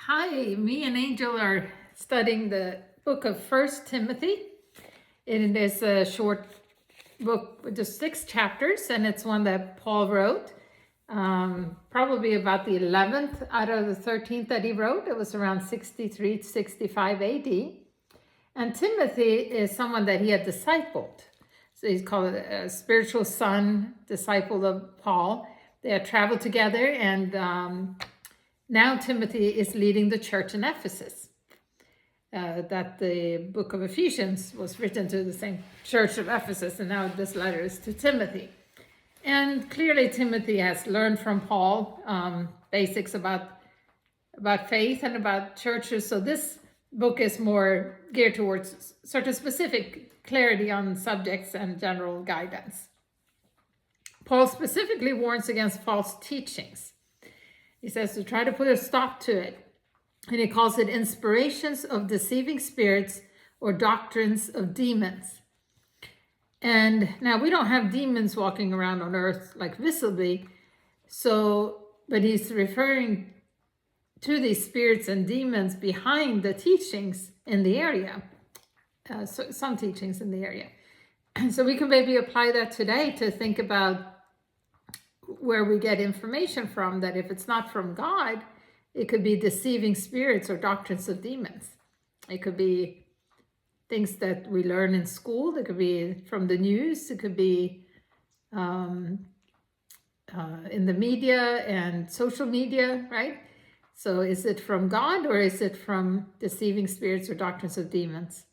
Hi, me and Angel are studying the book of First Timothy. It is a short book with just 6 chapters, and it's one that Paul wrote, probably about the 11th out of the 13th that he wrote. It was around 63 to 65 AD. And Timothy is someone that he had discipled. So he's called a spiritual son, disciple of Paul. They had traveled together, and now Timothy is leading the church in Ephesus. That the book of Ephesians was written to the same church of Ephesus, and now this letter is to Timothy. And clearly Timothy has learned from Paul basics about faith and about churches. So this book is more geared towards sort of specific clarity on subjects and general guidance. Paul specifically warns against false teachings. He says to try to put a stop to it. And he calls it inspirations of deceiving spirits or doctrines of demons. And now we don't have demons walking around on earth like visibly. But he's referring to these spirits and demons behind the teachings in the area. Some teachings in the area. So we can maybe apply that today to think about where we get information from, that if it's not from God, it could be deceiving spirits or doctrines of demons. It could be things that we learn in school. It could be from the news. It could be in the media and social media, right? So is it from God or is it from deceiving spirits or doctrines of demons?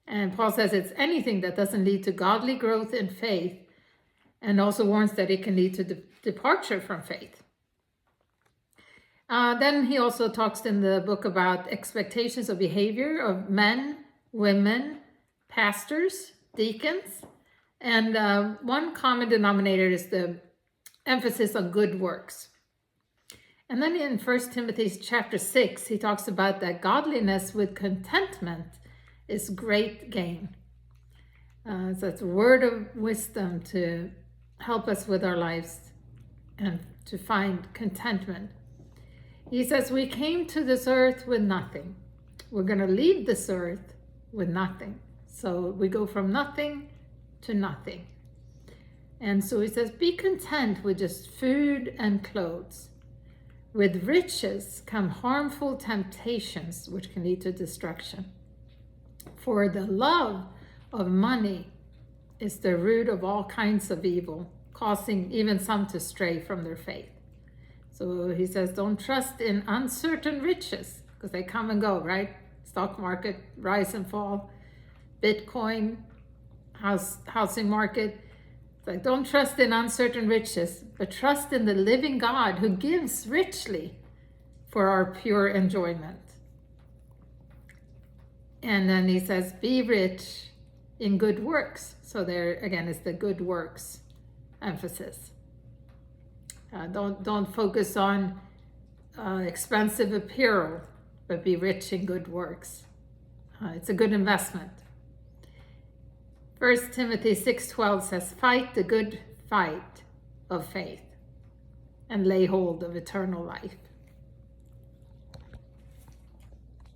And Paul says it's anything that doesn't lead to godly growth in faith, and also warns that it can lead to departure from faith. Then he also talks in the book about expectations of behavior of men, women, pastors, deacons. And one common denominator is the emphasis on good works. And then in 1 Timothy chapter 6, he talks about that godliness with contentment is great gain. So it's a word of wisdom to help us with our lives and to find contentment. He says, we came to this earth with nothing. We're going to leave this earth with nothing. So we go from nothing to nothing. And so he says, be content with just food and clothes. With riches come harmful temptations, which can lead to destruction. For the love of money is the root of all kinds of evil, causing even some to stray from their faith. So he says, don't trust in uncertain riches, because they come and go, right? Stock market, rise and fall, Bitcoin, housing market. It's like, don't trust in uncertain riches, but trust in the living God who gives richly for our pure enjoyment. And then he says, be rich in good works. So there again is the good works emphasis. Don't focus on expensive apparel, but be rich in good works. It's a good investment. 1 Timothy 6:12 says, fight the good fight of faith and lay hold of eternal life.